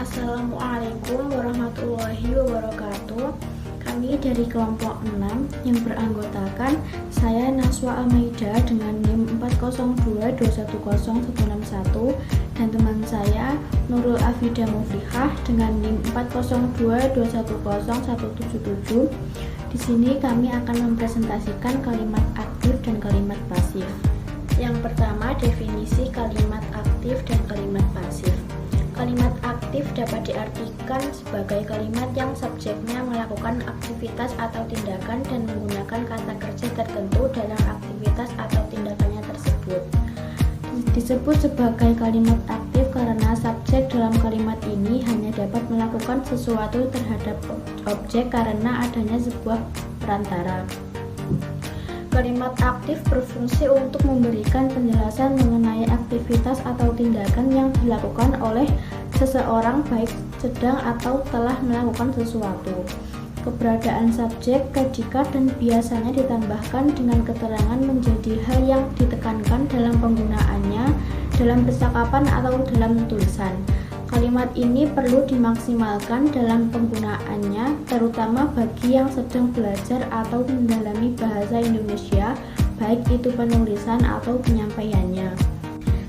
Assalamualaikum warahmatullahi wabarakatuh. Kami dari kelompok 6 yang beranggotakan saya Naswa Almeida dengan NIM 402210161 dan teman saya Nurul Afida Muflihah dengan NIM 402210177. Di sini kami akan mempresentasikan kalimat aktif dan kalimat pasif. Yang pertama, definisi kalimat aktif dan kalimat pasif. Kalimat aktif dapat diartikan sebagai kalimat yang subjeknya melakukan aktivitas atau tindakan dan menggunakan kata kerja tertentu dalam aktivitas atau tindakannya tersebut. Disebut sebagai kalimat aktif karena subjek dalam kalimat ini hanya dapat melakukan sesuatu terhadap objek karena adanya sebuah perantara. Kalimat aktif berfungsi untuk memberikan penjelasan mengenai aktivitas atau tindakan yang dilakukan oleh seseorang baik sedang atau telah melakukan sesuatu. Keberadaan subjek, predikat, dan biasanya ditambahkan dengan keterangan menjadi hal yang ditekankan dalam penggunaannya dalam percakapan atau dalam tulisan. Kalimat ini perlu dimaksimalkan dalam penggunaannya, terutama bagi yang sedang belajar atau mendalami bahasa Indonesia, baik itu penulisan atau penyampaiannya.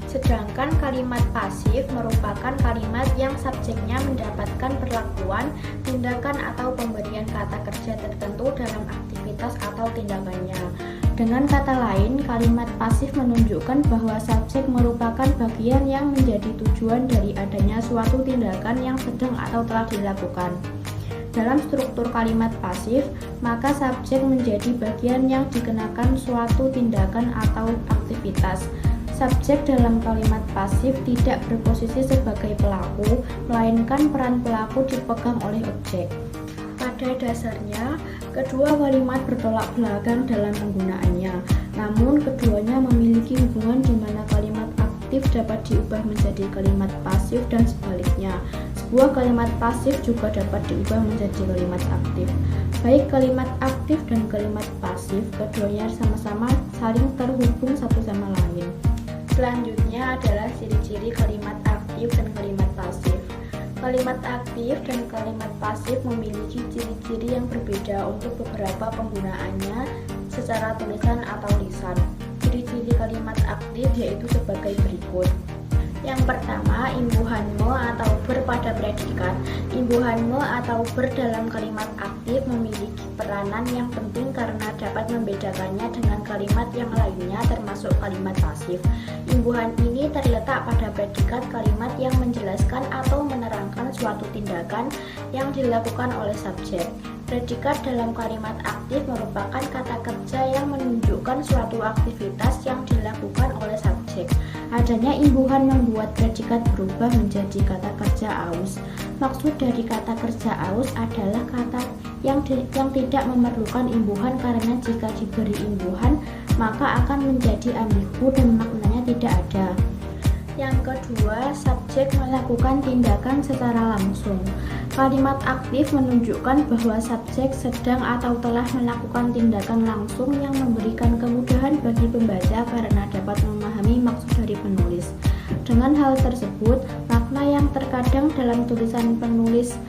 Sedangkan kalimat pasif merupakan kalimat yang subjeknya mendapatkan perlakuan, tindakan atau pemberian kata kerja tertentu dalam aktivitas atau tindakannya. Dengan kata lain, kalimat pasif menunjukkan bahwa subjek merupakan bagian yang menjadi tujuan dari adanya suatu tindakan yang sedang atau telah dilakukan. Dalam struktur kalimat pasif, maka subjek menjadi bagian yang dikenakan suatu tindakan atau aktivitas. Subjek dalam kalimat pasif tidak berposisi sebagai pelaku, melainkan peran pelaku dipegang oleh objek. Pada dasarnya, kedua kalimat bertolak belakang dalam penggunaannya, namun keduanya memiliki hubungan di mana kalimat aktif dapat diubah menjadi kalimat pasif dan sebaliknya. Sebuah kalimat pasif juga dapat diubah menjadi kalimat aktif. Baik kalimat aktif dan kalimat pasif, keduanya sama-sama saling terhubung satu sama lain. Selanjutnya adalah ciri-ciri kalimat aktif dan kalimat pasif. Kalimat aktif dan kalimat pasif memiliki ciri-ciri yang berbeda untuk beberapa penggunaannya secara tulisan atau lisan. Ciri-ciri kalimat aktif yaitu sebagai berikut. Yang pertama, imbuhan me atau ber pada predikat. Imbuhan me atau ber dalam kalimat aktif memiliki peranan yang penting karena dapat membedakannya dengan kalimat yang lainnya termasuk kalimat pasif. Imbuhan ini terletak pada predikat kalimat yang menjelaskan atau menerangkan suatu tindakan yang dilakukan oleh subjek. Predikat dalam kalimat aktif merupakan kata kerja yang menunjukkan suatu aktivitas yang dilakukan oleh subjek. Adanya imbuhan membuat predikat berubah menjadi kata kerja aus. Maksud dari kata kerja aus adalah kata yang tidak memerlukan imbuhan karena jika diberi imbuhan maka akan menjadi ambigu dan maknanya tidak ada. Yang kedua, subjek melakukan tindakan secara langsung. Kalimat aktif menunjukkan bahwa subjek sedang atau telah melakukan tindakan langsung yang memberikan kemudahan bagi pembaca karena dapat memahami maksud dari penulis. Dengan hal tersebut, makna yang terkadang dalam tulisan penulis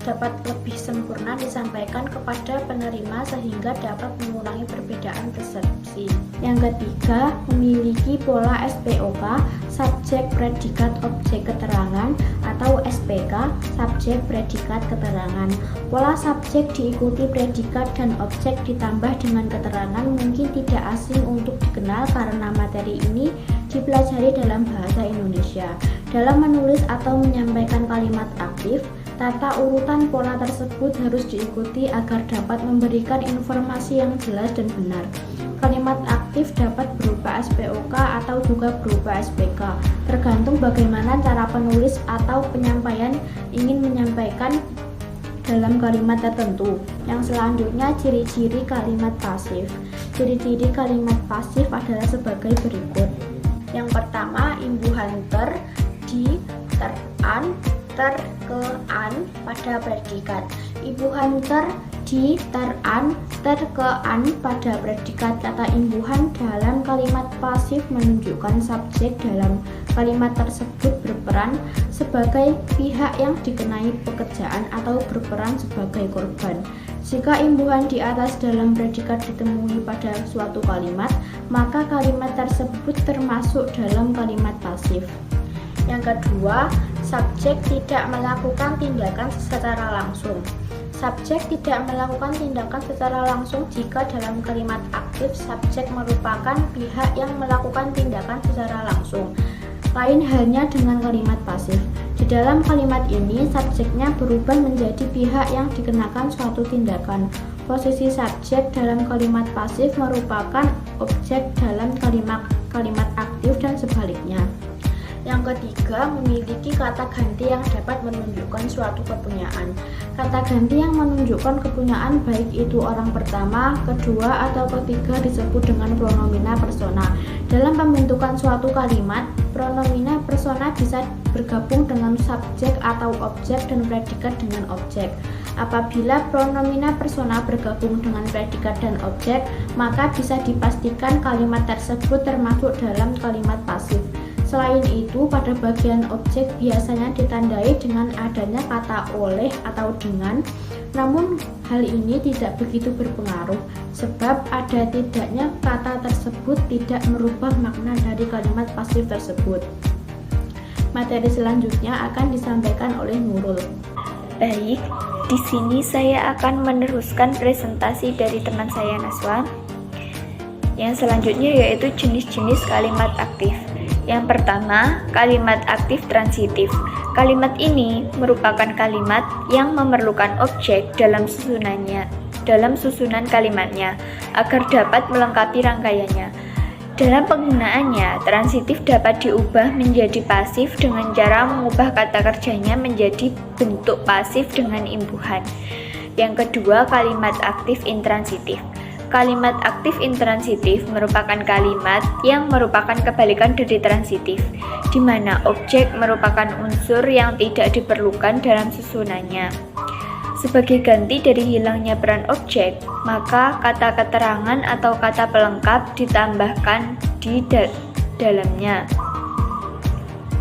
dapat lebih sempurna disampaikan kepada penerima sehingga dapat mengurangi perbedaan persepsi. Yang ketiga, memiliki pola SPOK, subjek predikat objek keterangan, atau SPK, subjek predikat keterangan. Pola subjek diikuti predikat dan objek ditambah dengan keterangan mungkin tidak asing untuk dikenal karena materi ini dipelajari dalam bahasa Indonesia. Dalam menulis atau menyampaikan kalimat aktif, tata urutan pola tersebut harus diikuti agar dapat memberikan informasi yang jelas dan benar. Kalimat aktif dapat berupa SPOK atau juga berupa SPK, tergantung bagaimana cara penulis atau penyampaian ingin menyampaikan dalam kalimat tertentu. Yang selanjutnya, ciri-ciri kalimat pasif. Ciri-ciri kalimat pasif adalah sebagai berikut. Yang pertama, imbuhan ter, di, ter, an, ter, ke, an pada predikat. Imbuhan ter, di, ter, an, ter, ke, an pada predikat. Kata imbuhan dalam kalimat pasif menunjukkan subjek dalam kalimat tersebut berperan sebagai pihak yang dikenai pekerjaan atau berperan sebagai korban. Jika imbuhan di atas dalam predikat ditemui pada suatu kalimat, maka kalimat tersebut termasuk dalam kalimat pasif. Yang kedua, subjek tidak melakukan tindakan secara langsung. Subjek tidak melakukan tindakan secara langsung jika dalam kalimat aktif subjek merupakan pihak yang melakukan tindakan secara langsung. Lain halnya dengan kalimat pasif. Di dalam kalimat ini, subjeknya berubah menjadi pihak yang dikenakan suatu tindakan. Posisi subjek dalam kalimat pasif merupakan objek dalam kalimat aktif dan sebaliknya. Yang ketiga, memiliki kata ganti yang dapat menunjukkan suatu kepunyaan. Kata ganti yang menunjukkan kepunyaan baik itu orang pertama, kedua, atau ketiga disebut dengan pronomina persona. Dalam pembentukan suatu kalimat, pronomina persona bisa bergabung dengan subjek atau objek dan predikat dengan objek. Apabila pronomina persona bergabung dengan predikat dan objek, maka bisa dipastikan kalimat tersebut termasuk dalam kalimat pasif. Selain itu, pada bagian objek biasanya ditandai dengan adanya kata oleh atau dengan, namun hal ini tidak begitu berpengaruh, sebab ada tidaknya kata tersebut tidak merubah makna dari kalimat pasif tersebut. Materi selanjutnya akan disampaikan oleh Nurul. Baik, di sini saya akan meneruskan presentasi dari teman saya Naswa. Yang selanjutnya yaitu jenis-jenis kalimat aktif. Yang pertama, kalimat aktif transitif. Kalimat ini merupakan kalimat yang memerlukan objek dalam susunan kalimatnya agar dapat melengkapi rangkaiannya. Dalam penggunaannya, transitif dapat diubah menjadi pasif dengan cara mengubah kata kerjanya menjadi bentuk pasif dengan imbuhan. Yang kedua, kalimat aktif intransitif. Kalimat aktif intransitif merupakan kalimat yang merupakan kebalikan dari transitif, di mana objek merupakan unsur yang tidak diperlukan dalam susunannya. Sebagai ganti dari hilangnya peran objek, maka kata keterangan atau kata pelengkap ditambahkan di dalamnya.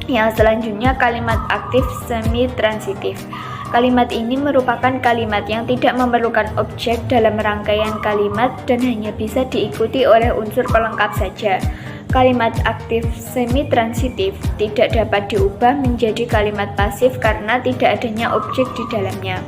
Yang selanjutnya, kalimat aktif semi-transitif. Kalimat ini merupakan kalimat yang tidak memerlukan objek dalam rangkaian kalimat dan hanya bisa diikuti oleh unsur pelengkap saja. Kalimat aktif semi-transitif tidak dapat diubah menjadi kalimat pasif karena tidak adanya objek di dalamnya.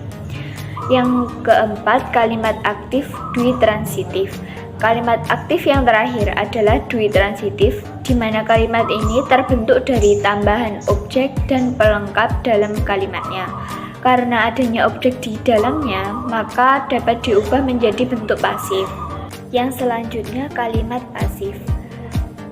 Yang keempat, kalimat aktif dwi-transitif. Kalimat aktif yang terakhir adalah dwi-transitif, di mana kalimat ini terbentuk dari tambahan objek dan pelengkap dalam kalimatnya. Karena adanya objek di dalamnya, maka dapat diubah menjadi bentuk pasif. Yang selanjutnya, kalimat pasif.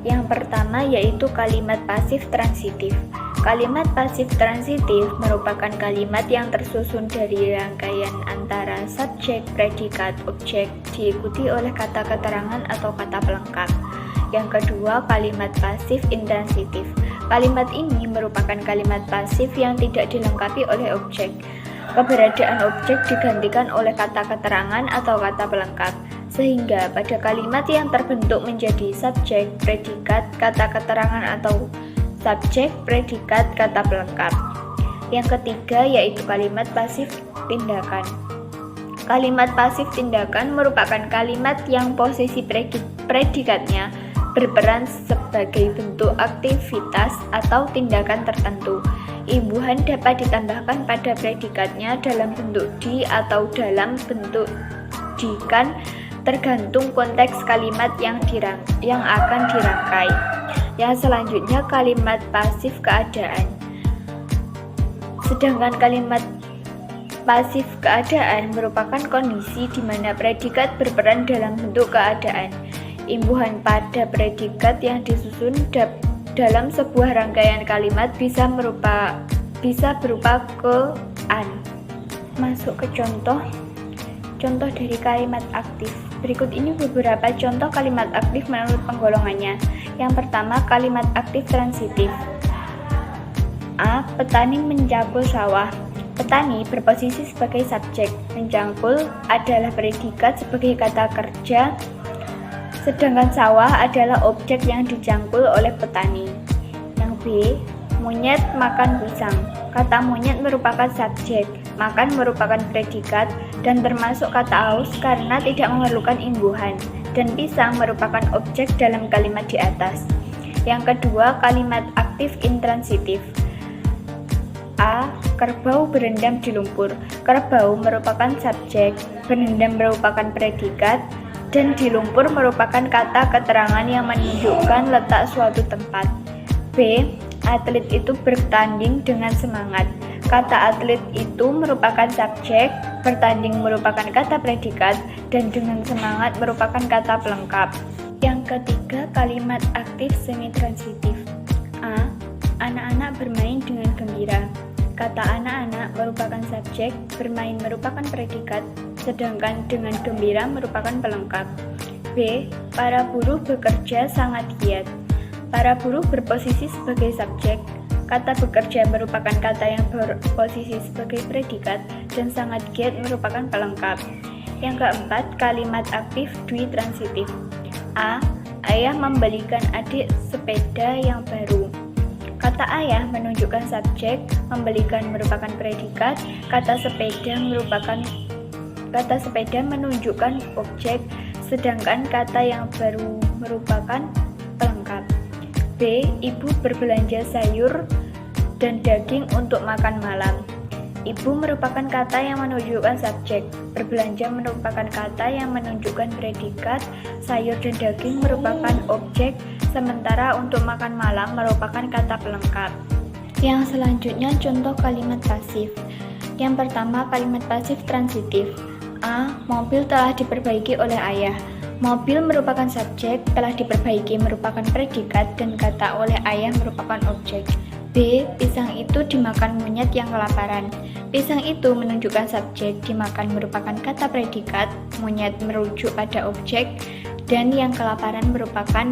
Yang pertama yaitu kalimat pasif transitif. Kalimat pasif transitif merupakan kalimat yang tersusun dari rangkaian antara subjek, predikat, objek, diikuti oleh kata keterangan atau kata pelengkap. Yang kedua, kalimat pasif intransitif. Kalimat ini merupakan kalimat pasif yang tidak dilengkapi oleh objek. Keberadaan objek digantikan oleh kata keterangan atau kata pelengkap, sehingga pada kalimat yang terbentuk menjadi subjek, predikat, kata keterangan atau subjek, predikat, kata pelengkap. Yang ketiga yaitu kalimat pasif tindakan. Kalimat pasif tindakan merupakan kalimat yang posisi predikatnya berperan sebagai bentuk aktivitas atau tindakan tertentu. Imbuhan dapat ditambahkan pada predikatnya dalam bentuk di atau dalam bentuk dikan, tergantung konteks kalimat yang akan dirangkai. Yang selanjutnya, kalimat pasif keadaan. Sedangkan kalimat pasif keadaan merupakan kondisi di mana predikat berperan dalam bentuk keadaan. Imbuhan pada predikat yang disusun dalam sebuah rangkaian kalimat bisa berupa ke-an. Masuk ke contoh dari kalimat aktif. Berikut ini beberapa contoh kalimat aktif menurut penggolongannya. Yang pertama, kalimat aktif transitif. A. Petani mencangkul sawah. Petani berposisi sebagai subjek, mencangkul adalah predikat sebagai kata kerja, sedangkan sawah adalah objek yang dicangkul oleh petani. Yang B. Monyet makan pisang. Kata monyet merupakan subjek, makan merupakan predikat, dan termasuk kata aus karena tidak memerlukan imbuhan, dan pisang merupakan objek dalam kalimat di atas. Yang kedua, kalimat aktif intransitif. A. Kerbau berendam di lumpur. Kerbau merupakan subjek, berendam merupakan predikat, dan di lumpur merupakan kata keterangan yang menunjukkan letak suatu tempat. B. Atlet itu bertanding dengan semangat. Kata atlet itu merupakan subjek, bertanding merupakan kata predikat, dan dengan semangat merupakan kata pelengkap. Yang ketiga, kalimat aktif semi-transitif. A. Anak-anak bermain dengan gembira. Kata anak-anak merupakan subjek, bermain merupakan predikat, sedangkan dengan gembira merupakan pelengkap. B. Para buruh bekerja sangat giat. Para buruh berposisi sebagai subjek, kata bekerja merupakan kata yang berposisi sebagai predikat, dan sangat giat merupakan pelengkap. Yang keempat, kalimat aktif dwi-transitif. A. Ayah membelikan adik sepeda yang baru. Kata ayah menunjukkan subjek, membelikan merupakan predikat, kata sepeda menunjukkan objek, sedangkan kata yang baru merupakan pelengkap. B. Ibu berbelanja sayur dan daging untuk makan malam. Ibu merupakan kata yang menunjukkan subjek, berbelanja merupakan kata yang menunjukkan predikat, sayur dan daging merupakan objek, sementara untuk makan malam merupakan kata pelengkap. Yang selanjutnya contoh kalimat pasif. Yang pertama, kalimat pasif transitif. A. Mobil telah diperbaiki oleh ayah. Mobil merupakan subjek, telah diperbaiki merupakan predikat, dan kata oleh ayah merupakan objek. B. Pisang itu dimakan monyet yang kelaparan. Pisang itu menunjukkan subjek, dimakan merupakan kata predikat, monyet merujuk pada objek, dan yang kelaparan merupakan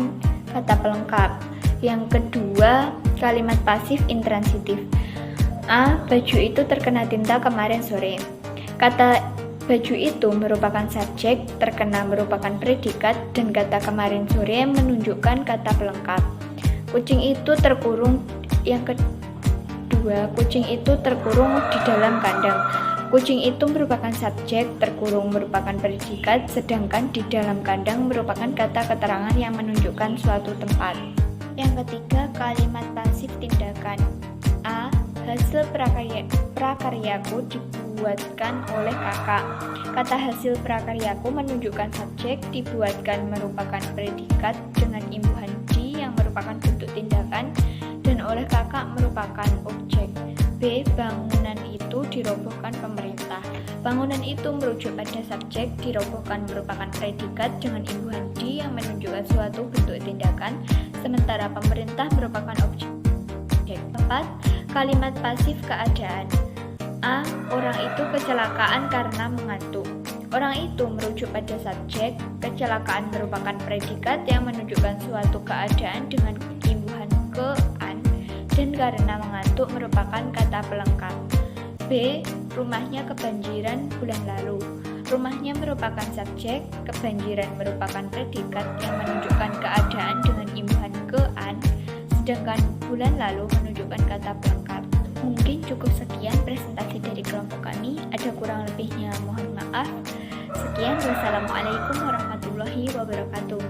kata pelengkap. Yang kedua, kalimat pasif intransitif. A. Baju itu terkena tinta kemarin sore. Kata baju itu merupakan subjek, terkena merupakan predikat, dan kata kemarin sore menunjukkan kata pelengkap. Kucing itu terkurung. Yang kedua, kucing itu terkurung di dalam kandang. Kucing itu merupakan subjek, terkurung merupakan predikat, sedangkan di dalam kandang merupakan kata keterangan yang menunjukkan suatu tempat. Yang ketiga, kalimat pasif tindakan. A. Hasil prakaryaku dibuatkan oleh kakak. Kata hasil prakaryaku menunjukkan subjek, dibuatkan merupakan predikat dengan imbuhan di yang merupakan bentuk tindakan, dan oleh kakak merupakan objek. B. Bangunan itu dirobohkan pemerintah. Bangunan itu merujuk pada subjek, dirobohkan merupakan predikat dengan imbuhan di yang menunjukkan suatu bentuk tindakan, sementara pemerintah merupakan objek. 4. Kalimat pasif keadaan. A. Orang itu kecelakaan karena mengantuk. Orang itu merujuk pada subjek, kecelakaan merupakan predikat yang menunjukkan suatu keadaan dengan imbuhan ke-an, dan karena mengantuk merupakan kata pelengkap. B. Rumahnya kebanjiran bulan lalu. Rumahnya merupakan subjek, kebanjiran merupakan predikat yang menunjukkan keadaan dengan imbuhan ke-an, sedangkan bulan lalu menunjukkan kata pelengkap. Mungkin cukup sekian presentasi dari kelompok kami. Ada kurang lebihnya mohon maaf. Sekian, wassalamualaikum warahmatullahi wabarakatuh.